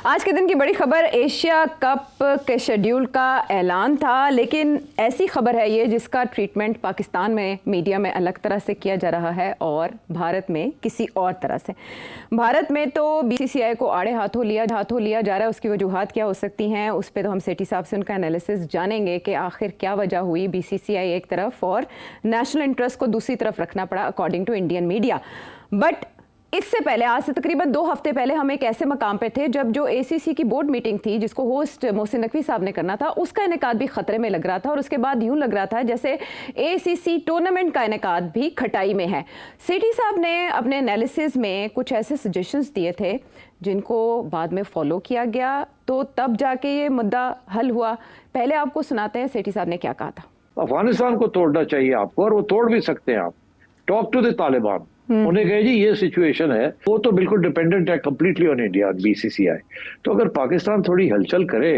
आज के दिन की बड़ी खबर एशिया कप के शेड्यूल का ऐलान था, लेकिन ऐसी खबर है ये जिसका ट्रीटमेंट पाकिस्तान में मीडिया में अलग तरह से किया जा रहा है और भारत में किसी और तरह से। भारत में तो बीसीसीआई को आड़े हाथों लिया जा रहा है। उसकी वजूहात क्या हो सकती हैं, उस पर तो हम सेठी साहब से उनका एनालिसिस जानेंगे कि आखिर क्या वजह हुई। बीसीसीआई एक तरफ और नेशनल इंटरेस्ट को दूसरी तरफ रखना पड़ा according to Indian media. But इससे पहले, आज से तकरीबन 2 हफ्ते पहले, हम एक ऐसे मकाम पे थे जब जो एसीसी की बोर्ड मीटिंग थी जिसको होस्ट मोहसिन नकवी साहब ने करना था, उसका इनेकाद भी खतरे में लग रहा था और उसके बाद यूं लग रहा था जैसे एसीसी टूर्नामेंट का इनेकाद भी खटाई में है। सेठी साहब ने अपने एनालिसिस में कुछ ऐसे सजेशंस दिए थे जिनको बाद में फॉलो किया गया, तो तब जाके ये मुद्दा हल हुआ। पहले आपको सुनाते हैं सेठी साहब ने क्या कहा था। अफगानिस्तान को तोड़ना चाहिए आपको, और वो तोड़ भी सकते हैं आप। Talk to the Taliban. उन्हें कहे जी ये सिचुएशन है, वो तो बिल्कुल डिपेंडेंट है कंप्लीटली ऑन इंडिया, बीसीसीआई। तो अगर पाकिस्तान थोड़ी हलचल करे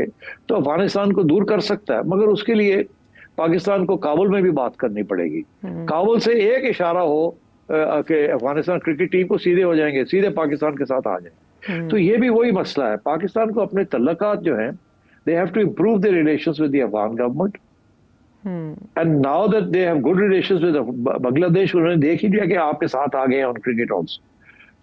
तो अफगानिस्तान को दूर कर सकता है, मगर उसके लिए पाकिस्तान को काबुल में भी बात करनी पड़ेगी। काबुल से एक इशारा हो कि अफगानिस्तान क्रिकेट टीम को सीधे हो जाएंगे, सीधे पाकिस्तान के साथ आ जाए। तो ये भी वही मसला है। पाकिस्तान को अपने तल्लकात जो है, they have to improve the relations with the Afghan government. And now that they have good relations with Bangladesh, उन्होंने देख ही लिया कि आपके साथ आ गए ऑन क्रिकेट ऑल्सो।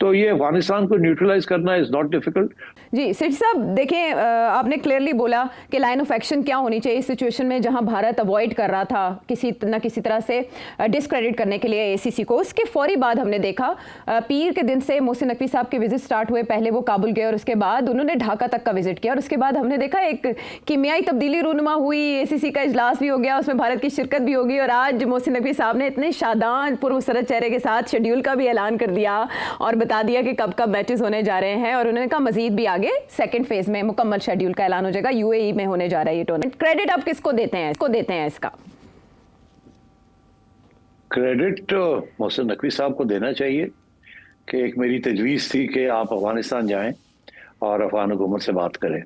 तो ये अफगानिस्तान को न्यूट्रलाइज करना इज नॉट डिफिकल्ट। जी सेठ साहब, देखें, आपने क्लियरली बोला कि लाइन ऑफ एक्शन क्या होनी चाहिए इस सिचुएशन में जहां भारत अवॉइड कर रहा था किसी न किसी तरह से डिस्क्रेडिट करने के लिए एसीसी को। उसके फौरी बाद हमने देखा पीर के दिन से मोहसिन नकवी साहब के विजिट स्टार्ट हुए। पहले वो काबुल गए और उसके बाद उन्होंने ढाका तक का विजिट किया और उसके बाद हमने देखा एक कीमियाई तब्दीली रूनुमा हुई। एसीसी का इजलास भी हो गया, उसमें भारत की शिरकत भी होगी और आज मोहसिन नकवी साहब ने इतने शादान पुरमसरत चेहरे के साथ शेड्यूल का भी ऐलान कर दिया और बता दिया कि कब कब मैचेस होने जा रहे हैं। और उन्होंने कहा मजीद भी आगे सेकंड फेज में मुकम्मल शेड्यूल का ऐलान हो जाएगा। यूएई में होने जा रहा है ये टूर्नामेंट। क्रेडिट आप किसको देते हैं इसका? क्रेडिट मोहसिन नकवी साहब को देना चाहिए कि एक मेरी तजवीज़ थी कि आप अफगानिस्तान जाएं और अफगान हुकूमत से बात करें।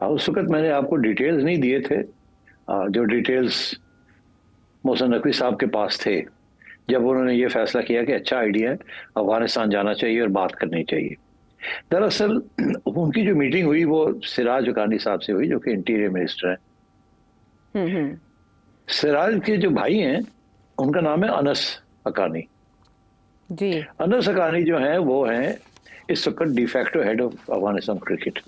उस वक्त मैंने आपको डिटेल्स नहीं दिए थे, जो डिटेल्स मोहसिन नकवी साहब के पास थे जब उन्होंने ये फैसला किया कि अच्छा आइडिया है, अफगानिस्तान जाना चाहिए और बात करनी चाहिए। दरअसल उनकी जो मीटिंग हुई वो सिराज हक्कानी साहब से हुई, जो कि इंटीरियर मिनिस्टर हैं। सिराज के जो भाई हैं उनका नाम है अनस हक्कानी जी। अनस हक्कानी जो हैं वो हैं इस वक्त de facto head of Afghanistan cricket.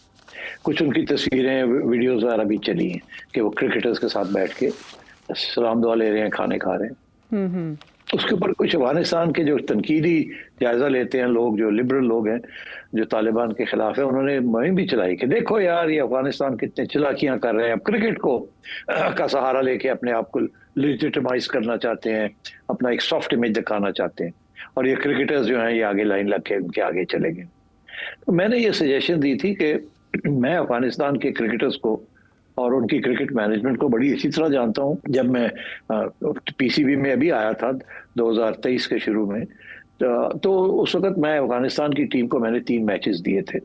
कुछ उनकी तस्वीरें, वीडियोज वगैरह भी चली हैं कि वो क्रिकेटर्स के साथ बैठ के सलाम दुआ ले रहे हैं, खाने खा रहे हैं। उसके ऊपर कुछ अफगानिस्तान के जो तनकीदी जायजा लेते हैं लोग, जो लिबरल लोग हैं जो तालिबान के खिलाफ है, उन्होंने मुहिम भी चलाई कि देखो यार ये अफगानिस्तान कितने चलाकियां कर रहे हैं, अब क्रिकेट को का सहारा लेके अपने आप को लेजिटिमाइज करना चाहते हैं, अपना एक सॉफ्ट इमेज दिखाना चाहते हैं, और ये क्रिकेटर्स जो हैं ये आगे लाइन लग के उनके आगे चले गए। तो मैंने ये सजेशन दी थी कि मैं अफगानिस्तान के क्रिकेटर्स को और उनकी क्रिकेट मैनेजमेंट को बड़ी अच्छी तरह जानता हूं। जब मैं पीसीबी में अभी आया था 2023 के शुरू में, तो उस वक्त मैं अफगानिस्तान की टीम को मैंने 3 मैचेस दिए थे,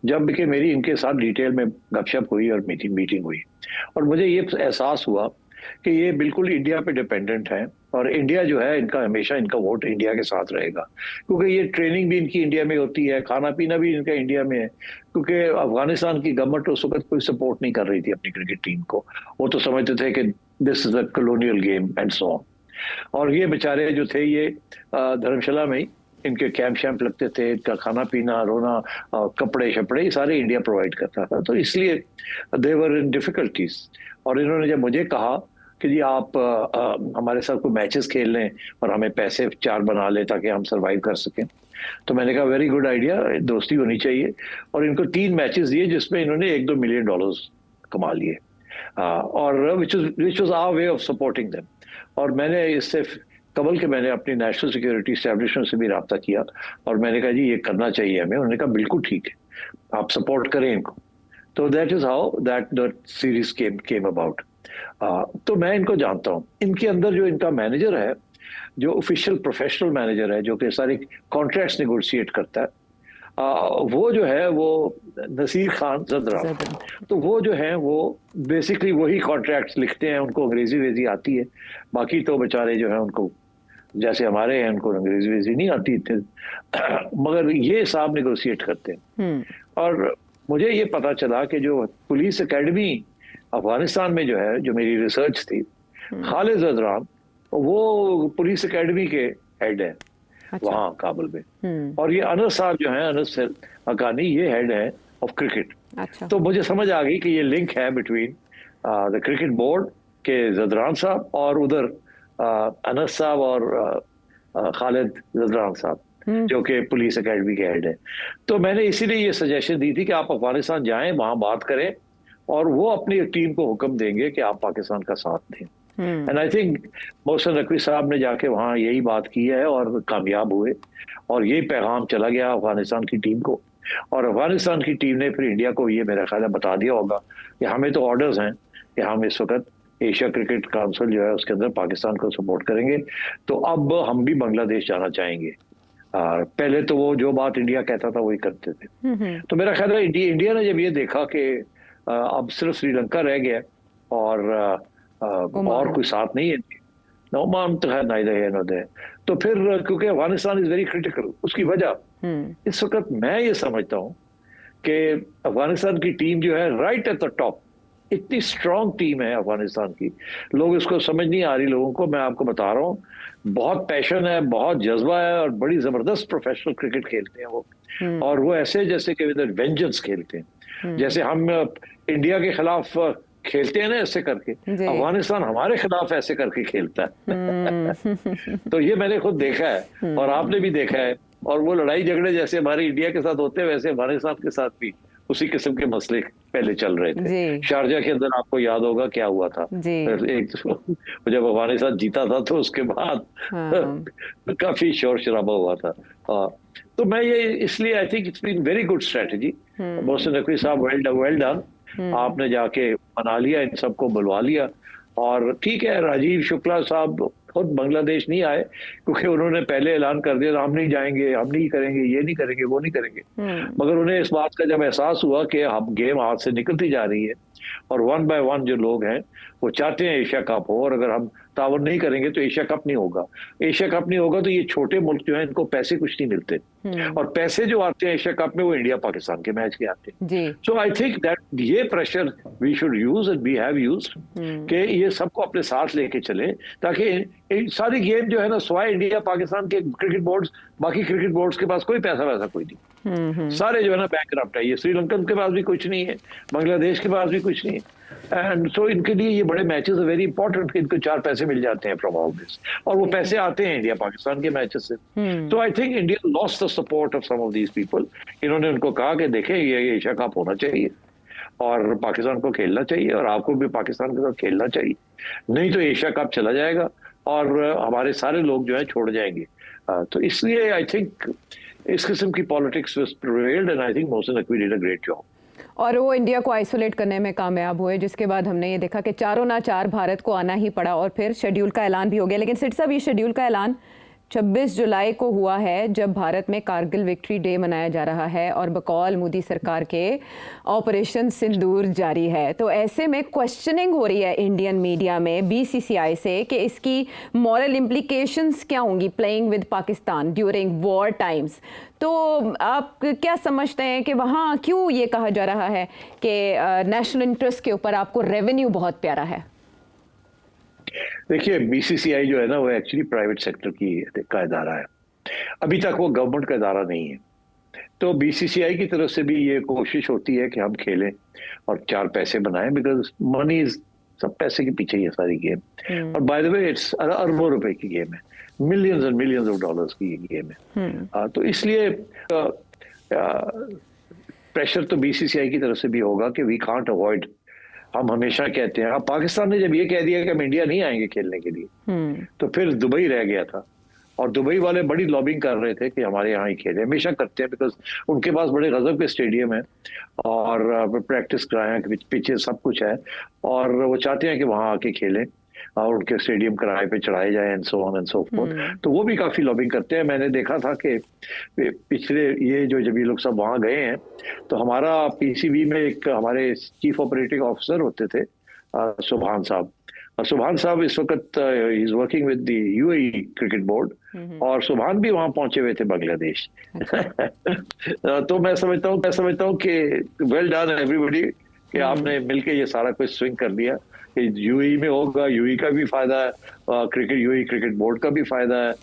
जब कि मेरी इनके साथ डिटेल में गपशप हुई और मीटिंग हुई, और मुझे ये एहसास हुआ कि ये बिल्कुल इंडिया पे डिपेंडेंट है और इंडिया जो है इनका हमेशा इनका वोट इंडिया के साथ रहेगा, क्योंकि ये ट्रेनिंग भी इनकी इंडिया में होती है, खाना पीना भी इनका इंडिया में है। क्योंकि अफगानिस्तान की गवर्नमेंट उस वक्त कोई सपोर्ट नहीं कर रही थी अपनी क्रिकेट टीम को, वो तो समझते थे कि this is a colonial game and so on. और ये बेचारे जो थे ये धर्मशाला में ही इनके कैंप शैम्प लगते थे, इनका खाना पीना, रोना, कपड़े शपड़े सारे इंडिया प्रोवाइड करता था। तो इसलिए दे वर इन डिफिकल्टीज। और इन्होंने जब मुझे कहा कि जी आप हमारे साथ कोई मैचेस खेल लें और हमें पैसे 4 बना लें ताकि हम सरवाइव कर सकें, तो मैंने कहा वेरी गुड आइडिया, दोस्ती होनी चाहिए। और इनको 3 मैचेस दिए जिसमें इन्होंने $1-2 मिलियन कमा लिए, और which was our way of supporting them. और मैंने इससे कबल के मैंने अपनी नेशनल सिक्योरिटी एस्टेब्लिशमेंट से भी रब्ता किया और मैंने कहा जी ये करना चाहिए हमें। उन्होंने कहा बिल्कुल ठीक है, आप सपोर्ट करें इनको। तो that is how that series came about. तो मैं इनको जानता हूँ। इनके अंदर जो इनका मैनेजर है, जो ऑफिशियल प्रोफेशनल मैनेजर है, जो कि सारे कॉन्ट्रैक्ट्स नेगोशिएट करता है, वो जो है वो नसीर खान जदरा। तो वो जो है वो बेसिकली वही कॉन्ट्रैक्ट्स लिखते हैं, उनको अंग्रेजी वेजी आती है। बाकी तो बेचारे जो है उनको जैसे हमारे हैं उनको अंग्रेजी वेजी नहीं आती थी, मगर ये साहब नेगोशिएट करते हैं। और मुझे ये पता चला कि जो पुलिस एकेडमी अफगानिस्तान में जो है, जो मेरी रिसर्च थी, खालिद ज़दरान वो पुलिस एकेडमी के हेड है अच्छा। वहाँ काबुल में। और ये अनस साहब जो है, अनस हकानी, ये हेड है ऑफ क्रिकेट। अच्छा। तो मुझे समझ आ गई कि ये लिंक है बिटवीन द क्रिकेट बोर्ड के ज़दरान साहब और उधर अनस साहब और खालिद ज़दरान साहब जो कि पुलिस एकेडमी के हेड है। तो मैंने इसीलिए ये सजेशन दी थी कि आप अफगानिस्तान जाएं, वहां बात करें, और वो अपनी टीम को हुक्म देंगे कि आप पाकिस्तान का साथ दें। And I think Mohsin Naqvi साहब ने जाके वहाँ यही बात की है और कामयाब हुए, और यही पैगाम चला गया अफगानिस्तान की टीम को। और अफगानिस्तान की टीम ने फिर इंडिया को ये मेरा ख्याल है बता दिया होगा कि हमें तो ऑर्डर्स हैं कि हम इस वक्त एशिया क्रिकेट काउंसिल जो है उसके अंदर पाकिस्तान को सपोर्ट करेंगे। तो अब हम भी बांग्लादेश जाना चाहेंगे। पहले तो वो जो बात इंडिया कहता था वही करते थे। तो मेरा ख्याल है इंडिया ने जब ये देखा कि अब सिर्फ श्रीलंका रह गया और कोई साथ नहीं है, ओमान तो है ना, तो फिर क्योंकि अफगानिस्तान इज वेरी क्रिटिकल, उसकी वजह इस वक्त मैं ये समझता हूँ कि अफगानिस्तान की टीम जो है राइट एट द टॉप, इतनी स्ट्रांग टीम है अफगानिस्तान की, लोग इसको समझ नहीं आ रही लोगों को। मैं आपको बता रहा हूँ, बहुत पैशन है, बहुत जज्बा है, और बड़ी जबरदस्त प्रोफेशनल क्रिकेट खेलते हैं वो। और वो ऐसे जैसे कि विद वेंजेंस खेलते हैं, जैसे हम इंडिया के खिलाफ खेलते हैं ना ऐसे करके, अफगानिस्तान हमारे खिलाफ ऐसे करके खेलता है। तो ये मैंने खुद देखा है और आपने भी देखा है। और वो लड़ाई झगड़े जैसे हमारे इंडिया के साथ होते हैं, वैसे अफगानिस्तान के साथ भी उसी किस्म के मसले पहले चल रहे थे। शारजा के अंदर आपको याद होगा क्या हुआ था, एक जब अफगानिस्तान जीता था तो उसके बाद काफी शोर शराबा हुआ था। तो मैं ये इसलिए I think it's been very good strategy. Mohsin Naqvi साहब, वेल डन। आपने जाके मना लिया, इन सबको बुलवा लिया। और ठीक है, राजीव शुक्ला साहब खुद बांग्लादेश नहीं आए क्योंकि उन्होंने पहले ऐलान कर दिया हम नहीं जाएंगे, हम नहीं करेंगे, ये नहीं करेंगे, वो नहीं करेंगे। मगर उन्हें इस बात का जब एहसास हुआ कि हम गेम हाथ से निकलती जा रही है और वन बाय वन जो लोग हैं वो चाहते हैं एशिया कप हो, और अगर हम तावन नहीं करेंगे तो एशिया कप नहीं होगा। एशिया कप नहीं होगा तो ये छोटे मुल्क जो है इनको पैसे कुछ नहीं मिलते, और पैसे जो आते हैं एशिया कप में वो इंडिया पाकिस्तान के मैच के आते हैं। सो आई थिंक दैट ये pressure we should use and we have used कि ये सबको अपने साथ लेके चले, ताकि सारी गेम जो है ना, स्वाय इंडिया पाकिस्तान के क्रिकेट बोर्ड्स, बाकी क्रिकेट बोर्ड्स के पास कोई पैसा वैसा कोई नहीं, सारे जो है ना बैंकरप्ट है। ये श्रीलंकन के पास भी कुछ नहीं है, बांग्लादेश के पास भी कुछ नहीं है। एंड सो इनके लिए ये बड़े मैचेस वेरी इंपॉर्टेंट, इनको 4 पैसे मिल जाते हैं फ्रॉम ऑल दिस, और वो पैसे आते हैं इंडिया पाकिस्तान के मैचेस से। तो I think India lost the support of some of these people. इन्होंने उनको कहा कि देखें ये एशिया कप होना चाहिए और पाकिस्तान को खेलना चाहिए, और आपको भी पाकिस्तान के साथ खेलना चाहिए, नहीं तो एशिया कप चला जाएगा और हमारे सारे लोग जो है छोड़ जाएंगे। तो इसलिए आई थिंक इस किस्म की politics was prevailed, and I think Mohsin Naqvi did a great job. और वो इंडिया को आइसोलेट करने में कामयाब हुए, जिसके बाद हमने ये देखा कि 4 भारत को आना ही पड़ा, और फिर शेड्यूल का ऐलान भी हो गया। लेकिन सिट साहब, ये शेड्यूल का ऐलान 26 जुलाई को हुआ है, जब भारत में कारगिल विक्ट्री डे मनाया जा रहा है और बकौल मोदी सरकार के ऑपरेशन सिंदूर जारी है। तो ऐसे में क्वेश्चनिंग हो रही है इंडियन मीडिया में बीसीसीआई से कि इसकी मॉरल इम्प्लीकेशंस क्या होंगी playing with Pakistan during war times. तो आप क्या समझते हैं कि वहाँ क्यों ये कहा जा रहा है कि नेशनल इंटरेस्ट के ऊपर आपको रेवेन्यू बहुत प्यारा है? देखिए, बीसीसीआई जो है ना, वो एक्चुअली प्राइवेट सेक्टर का इदारा है, अभी तक वो गवर्नमेंट का इदारा नहीं है। तो बीसीसीआई की तरफ से भी ये कोशिश होती है कि हम खेलें और 4 पैसे बनाएं, बिकॉज मनी इज, सब पैसे के पीछे ये सारी गेम। और बाय द वे इट्स अरबों रुपए की गेम है, millions and millions of dollars की ये गेम है। तो इसलिए प्रेशर तो बीसीसीआई की तरफ से भी होगा कि वी कांट अवॉइड। हम हमेशा कहते हैं, अब पाकिस्तान ने जब ये कह दिया कि हम इंडिया नहीं आएंगे खेलने के लिए, तो फिर दुबई रह गया था, और दुबई वाले बड़ी लॉबिंग कर रहे थे कि हमारे यहाँ ही खेले, हमेशा करते हैं, बिकॉज उनके पास बड़े गजब के स्टेडियम है और प्रैक्टिस कराए, पिचेस सब कुछ है, और वो चाहते हैं कि वहाँ आके खेलें और उनके स्टेडियम किराए पे चढ़ाए जाए and so on and so fourth. तो वो भी काफी लॉबिंग करते हैं। मैंने देखा था कि पिछले ये जब ये लोग सब वहाँ गए हैं, तो हमारा पीसीबी में एक हमारे चीफ ऑपरेटिंग ऑफिसर होते थे सुभान साहब, सुभान साहब इस वक्त is working with the UAE cricket board, और सुभान भी वहां पहुंचे हुए थे बांग्लादेश। तो मैं समझता हूँ कि वेल डन एवरीबॉडी कि आपने मिलके ये सारा कुछ स्विंग कर दिया कि यूएई में होगा, यूएई का भी फायदा है, क्रिकेट यूएई क्रिकेट बोर्ड का भी फायदा है,